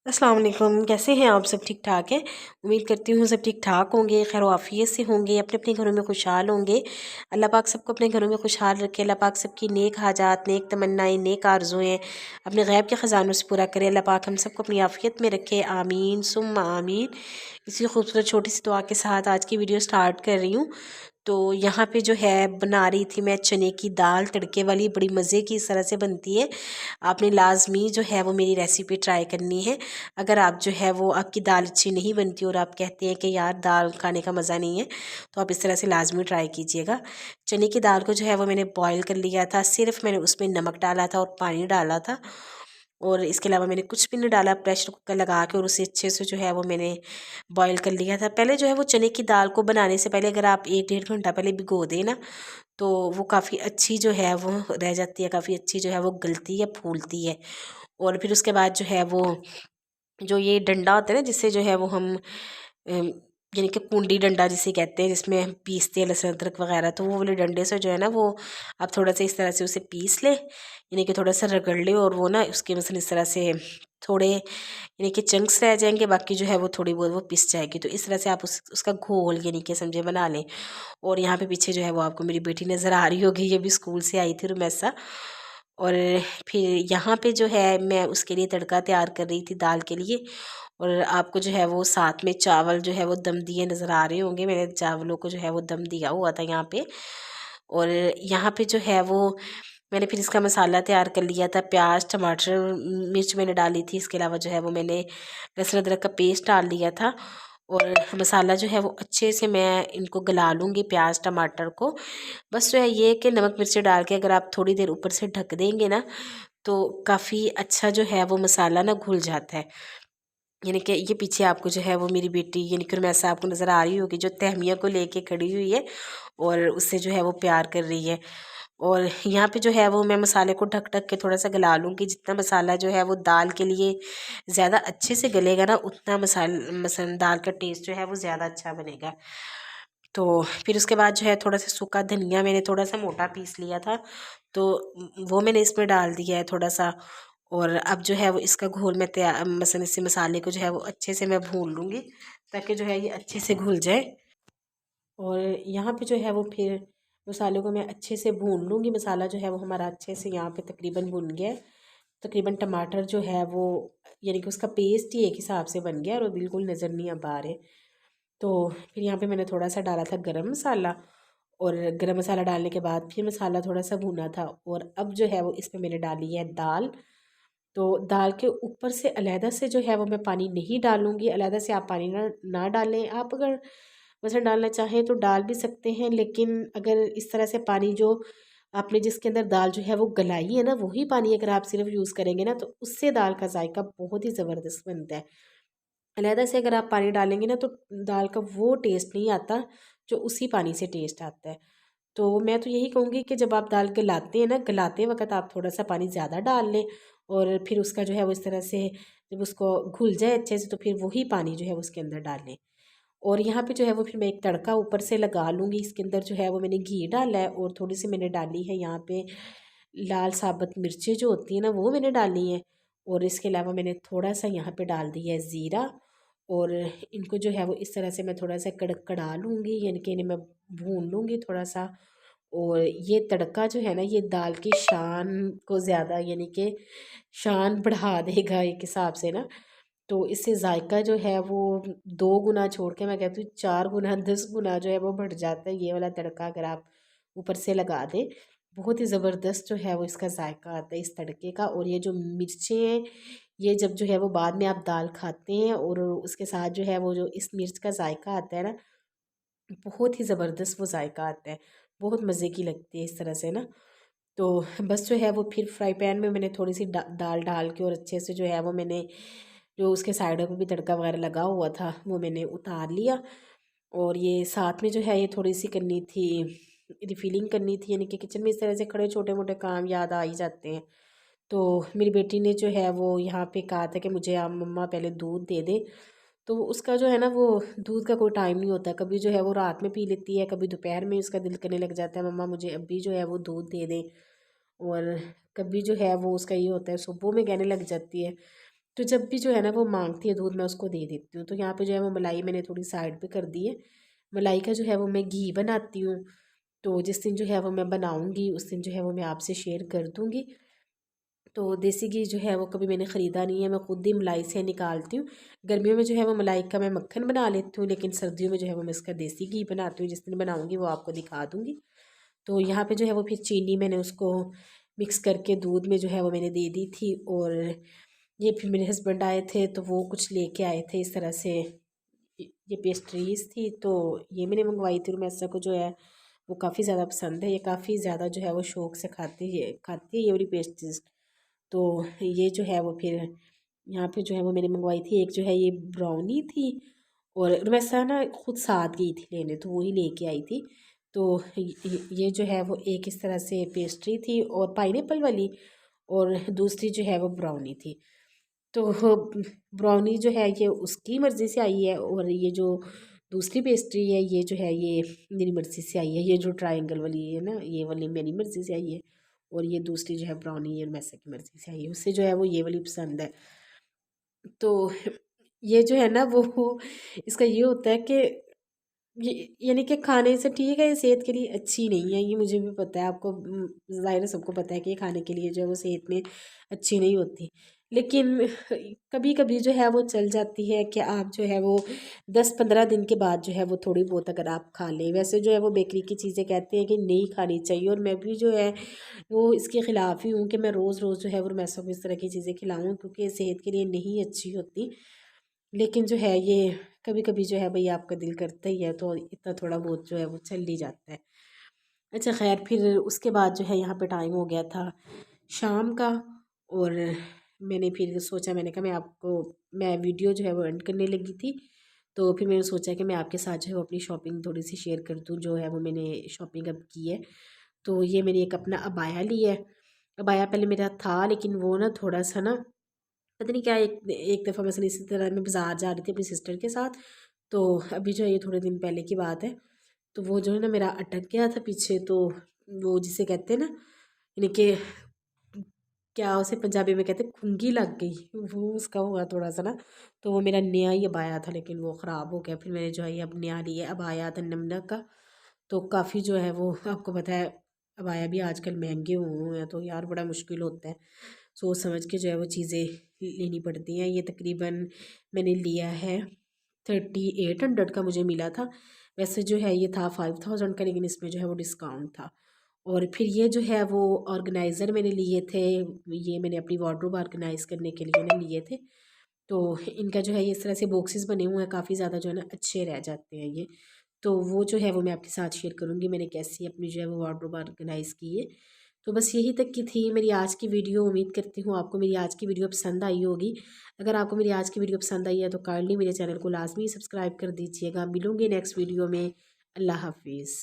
अस्सलाम वालेकुम। कैसे हैं आप? सब ठीक ठाक है। उम्मीद करती हूँ सब ठीक ठाक होंगे, खैर आफियत से होंगे, अपने अपने घरों में खुशहाल होंगे। अल्लाह पाक सबको अपने घरों में खुशहाल रखे। अल्लाह पाक सबकी नेक हाजात, नेक तमन्नाएं, नेक आरजुएं अपने गैब के ख़जानों से पूरा करे। अल्लाह पाक हम सबको अपनी आफियत में रखे। आमीन सुम्मा आमीन। इसी खूबसूरत छोटी सी दुआ के साथ आज की वीडियो स्टार्ट कर रही हूँ। तो यहाँ पे जो है बना रही थी मैं चने की दाल तड़के वाली, बड़ी मज़े की इस तरह से बनती है। आपने लाजमी जो है वो मेरी रेसिपी ट्राई करनी है। अगर आप जो है वो आपकी दाल अच्छी नहीं बनती और आप कहते हैं कि यार दाल खाने का मज़ा नहीं है, तो आप इस तरह से लाजमी ट्राई कीजिएगा। चने की दाल को जो है वो मैंने बॉईल कर लिया था, सिर्फ मैंने उसमें नमक डाला था और पानी डाला था, और इसके अलावा मैंने कुछ भी नहीं डाला। प्रेशर कुकर लगा के और उसे अच्छे से जो है वो मैंने बॉईल कर लिया था। पहले जो है वो चने की दाल को बनाने से पहले अगर आप 1 डेढ़ घंटा पहले भिगो दें ना, तो वो काफ़ी अच्छी जो है वो रह जाती है, काफ़ी अच्छी जो है वो गलती है, फूलती है। और फिर उसके बाद जो है वो जो ये डंडा होता है ना, जिससे जो है वो हम यानी कि पूंडी डंडा जिसे कहते हैं, जिसमें हम पीसते हैं लहसुन अदरक वगैरह, तो वो वाले डंडे से जो है ना वो आप थोड़ा सा इस तरह से उसे पीस लें, यानी कि थोड़ा सा रगड़ लें, और वो ना उसके मसल इस तरह से थोड़े यानी कि चंक्स रह जाएंगे, बाकी जो है वो थोड़ी बहुत वो पिस जाएगी। तो इस तरह से आप उसका घोल यानी कि समझे बना लें। और यहाँ पे पीछे जो है वो आपको मेरी बेटी नज़र आ रही होगी, ये भी स्कूल से आई थी रुमैसा। और फिर यहाँ पे जो है मैं उसके लिए तड़का तैयार कर रही थी दाल के लिए। और आपको जो है वो साथ में चावल जो है वो दम दिए नज़र आ रहे होंगे, मैंने चावलों को जो है वो दम दिया हुआ था यहाँ पे। और यहाँ पे जो है वो मैंने फिर इसका मसाला तैयार कर लिया था। प्याज टमाटर मिर्च मैंने डाली थी, इसके अलावा जो है वो मैंने लहसुन अदरक का पेस्ट डाल लिया था। और मसाला जो है वो अच्छे से मैं इनको गला लूँगी, प्याज टमाटर को। बस जो है ये कि नमक मिर्ची डाल के अगर आप थोड़ी देर ऊपर से ढक देंगे ना, तो काफ़ी अच्छा जो है वो मसाला ना घुल जाता है। यानी कि ये पीछे आपको जो है वो मेरी बेटी यानी कि रुमैसा आपको नज़र आ रही होगी, जो तहमिया को लेके खड़ी हुई है और उससे जो है वो प्यार कर रही है। और यहाँ पे जो है वो मैं मसाले को ढक ढक के थोड़ा सा गला लूँगी। जितना मसाला जो है वो दाल के लिए ज़्यादा अच्छे से गलेगा ना, उतना दाल का टेस्ट जो है वो ज़्यादा अच्छा बनेगा। तो फिर उसके बाद जो है थोड़ा सा सूखा धनिया मैंने थोड़ा सा मोटा पीस लिया था, तो वो मैंने इसमें डाल दिया है थोड़ा सा। और अब जो है वो इसका घोल मैं तैयार मसल इस मसाले को जो है वो अच्छे से मैं भून लूँगी, ताकि जो है ये अच्छे से घुल जाए। और यहाँ पे जो है वो फिर मसाले को मैं अच्छे से भून लूँगी। मसाला जो है वो हमारा अच्छे से यहाँ पे तकरीबन भुन गया है। तकरीबन टमाटर जो है वो यानी कि उसका पेस्ट ही एक हिसाब से बन गया और वो बिल्कुल नज़र नहीं अब आ रहे। तो फिर यहाँ पे मैंने थोड़ा सा डाला था गरम मसाला, और गरम मसाला डालने के बाद फिर मसाला थोड़ा सा भुना था। और अब जो है वो इसमें मैंने डाली है दाल। तो दाल के ऊपर से अलहदा से जो है वो मैं पानी नहीं डालूँगी, अलहदा से आप पानी ना डालें। आप अगर वैसे डालना चाहें तो डाल भी सकते हैं, लेकिन अगर इस तरह से पानी जो आपने जिसके अंदर दाल जो है वो गलाई है ना, वही पानी अगर आप सिर्फ यूज़ करेंगे ना, तो उससे दाल का जायका बहुत ही ज़बरदस्त बनता है। अलहदा से अगर आप पानी डालेंगे ना, तो दाल का वो टेस्ट नहीं आता जो उसी पानी से टेस्ट आता है। तो मैं तो यही कहूँगी कि जब आप दाल गलाते हैं ना, गलाते वक़्त आप थोड़ा सा पानी ज़्यादा डाल लें, और फिर उसका जो है वो इस तरह से जब उसको घुल जाए अच्छे से, तो फिर वही पानी जो है वो उसके अंदर डाल लें। और यहाँ पे जो है वो फिर मैं एक तड़का ऊपर से लगा लूँगी। इसके अंदर जो है वो मैंने घी डाला है, और थोड़ी सी मैंने डाली है यहाँ पे लाल साबुत मिर्चें जो होती हैं ना, वो मैंने डाली हैं। और इसके अलावा मैंने थोड़ा सा यहाँ पे डाल दिया है ज़ीरा। और इनको जो है वो इस तरह से मैं थोड़ा सा कड़ा लूँगी, यानी कि इन्हें मैं भून लूँगी थोड़ा सा। और ये तड़का जो है ना, ये दाल की शान को ज़्यादा यानी कि शान बढ़ा देगा एक हिसाब से ना। तो इससे जायका जो है वो 2 गुना छोड़ के मैं कहती हूँ 4 गुना 10 गुना जो है वो बढ़ जाता है, ये वाला तड़का अगर आप ऊपर से लगा दें। बहुत ही ज़बरदस्त जो है वो इसका जायका आता है इस तड़के का। और ये जो मिर्चें हैं, ये जब जो है वो बाद में आप दाल खाते हैं और उसके साथ जो है वो जो इस मिर्च का जायका आता है ना, बहुत ही ज़बरदस्त वो जायका आता है, बहुत मज़े की लगती है इस तरह से ना। तो बस जो है वो फिर फ्राई पैन में मैंने थोड़ी सी दाल डाल के और अच्छे से जो है वो मैंने जो उसके साइडों पे भी तड़का वगैरह लगा हुआ था वो मैंने उतार लिया। और ये साथ में जो है ये थोड़ी सी करनी थी, रिफिलिंग करनी थी, यानी कि किचन में इस तरह से खड़े छोटे मोटे काम याद आ ही जाते हैं। तो मेरी बेटी ने जो है वो यहाँ पे कहा था कि मुझे आप मम्मा पहले दूध दे दे। तो उसका जो है ना वो दूध का कोई टाइम नहीं होता, कभी जो है वो रात में पी लेती है, कभी दोपहर में उसका दिल करने लग जाता है मम्मा मुझे अभी जो है वो दूध दे दें, और कभी जो है वो उसका ये होता है सुबह में कहने लग जाती है। तो जब भी जो है ना वो मांगती है दूध मैं उसको दे देती हूँ। तो यहाँ पे जो है वो मलाई मैंने थोड़ी साइड पे कर दी है। मलाई का जो है वो मैं घी बनाती हूँ, तो जिस दिन जो है वो मैं बनाऊँगी उस दिन जो है वो मैं आपसे शेयर कर दूँगी। तो देसी घी जो है वो कभी मैंने ख़रीदा नहीं है, मैं खुद ही मलाई से निकालती हूँ। गर्मियों में जो है वो मलाई का मैं मक्खन बना लेती हूँ, लेकिन सर्दियों में जो है वो मैं इसका देसी घी बनाती हूँ। जिस दिन बनाऊँगी वो आपको दिखा दूँगी। तो यहाँ पे जो है वो फिर चीनी मैंने उसको मिक्स करके दूध में जो है वो मैंने दे दी थी, और ये फिर मेरे हस्बैंड आए थे तो वो कुछ लेके आए थे इस तरह से, ये पेस्ट्रीज़ थी तो ये मैंने मंगवाई थी। और मैसा को जो है वो काफ़ी ज़्यादा पसंद है, ये काफ़ी ज़्यादा जो है वो शौक़ से खाती है ये वाली पेस्ट्रीज़। तो ये जो है वो फिर यहाँ पे जो है वो मैंने मंगवाई थी। एक जो है ये ब्राउनी थी, और वैसा ना खुद साथ गई थी लेने तो वही लेके आई थी। तो ये जो है वो एक इस तरह से पेस्ट्री थी और पाइनएप्पल वाली, और दूसरी जो है वो ब्राउनी थी। तो ब्राउनी जो है ये उसकी मर्ज़ी से आई है, और ये जो दूसरी पेस्ट्री है ये जो है ये मेरी मर्ज़ी से आई है। ये जो ट्रायंगल वाली है ना ये वाली मेरी मर्ज़ी से आई है, और ये दूसरी जो है ब्राउनी ये मैसा की मर्ज़ी से आई है। उससे जो है वो ये वाली पसंद है। तो ये जो है ना वो इसका ये होता है कि ये यानी कि खाने से ठीक है, ये सेहत के लिए अच्छी नहीं है, ये मुझे भी पता है, आपको ज़ाहिर है सबको पता है कि ये खाने के लिए जो है वो सेहत में अच्छी नहीं होती। लेकिन कभी कभी जो है वो चल जाती है कि आप जो है वो 10-15 दिन के बाद जो है वो थोड़ी बहुत अगर आप खा लें। वैसे जो है वो बेकरी की चीज़ें कहते हैं कि नहीं खानी चाहिए, और मैं भी जो है वो इसके ख़िलाफ़ ही हूँ कि मैं रोज़ रोज़ जो है वो मैसों को इस तरह की चीज़ें खिलाऊँ, क्योंकि ये सेहत के लिए नहीं अच्छी होती। लेकिन जो है ये कभी कभी जो है भाई आपका दिल करता ही है तो इतना थोड़ा बहुत जो है वो चल ही जाता है। अच्छा खैर, फिर उसके बाद जो है यहाँ पे टाइम हो गया था शाम का, और मैंने फिर सोचा, मैंने कहा मैं वीडियो जो है वो एंड करने लगी थी। तो फिर मैंने सोचा कि मैं आपके साथ जो है वो अपनी शॉपिंग थोड़ी सी शेयर कर दूँ, जो है वो मैंने शॉपिंग अब की है। तो ये मैंने एक अपना अबाया लिया है। अबाया पहले मेरा था लेकिन वो ना थोड़ा सा ना पता नहीं क्या, एक एक दफ़ा मसलन इसी तरह मैं बाज़ार जा रही थी अपनी सिस्टर के साथ। तो अभी जो है ये थोड़े दिन पहले की बात है। तो वो जो है ना मेरा अटक गया था पीछे, तो वो जिसे कहते हैं ना यानी कि क्या उसे पंजाबी में कहते हैं खुंगी लग गई, वो उसका हुआ थोड़ा सा ना। तो वो मेरा नया ही अबाया था लेकिन वो ख़राब हो गया। फिर मैंने जो है ये अब नया लिया अबाया था नमना का। तो काफ़ी जो है वो आपको पता है अबाया भी आजकल महंगे हुए हैं, तो यार बड़ा मुश्किल होता है सोच समझ के जो है वो चीज़ें लेनी पड़ती हैं। ये तकरीबन मैंने लिया है 3800 का मुझे मिला था। वैसे जो है ये था 5000 का, लेकिन इसमें जो है वो डिस्काउंट था। और फिर ये जो है वो ऑर्गेनाइज़र मैंने लिए थे, ये मैंने अपनी वार्डरोब ऑर्गेनाइज़ करने के लिए ना लिए थे। तो इनका जो है ये इस तरह से बॉक्सेस बने हुए हैं, काफ़ी ज़्यादा जो है ना अच्छे रह जाते हैं ये। तो वो जो है वो मैं आपके साथ शेयर करूँगी मैंने कैसी अपनी जो है वो वार्डरोब ऑर्गेनाइज़ की है। तो बस यही तक की थी मेरी आज की वीडियो। उम्मीद करती हूँ आपको मेरी आज की वीडियो पसंद आई होगी। अगर आपको मेरी आज की वीडियो पसंद आई है तो काइंडली मेरे चैनल को लाज़मी सब्सक्राइब कर दीजिएगा। मिलूँगी नेक्स्ट वीडियो में। अल्लाह हाफ़िज़।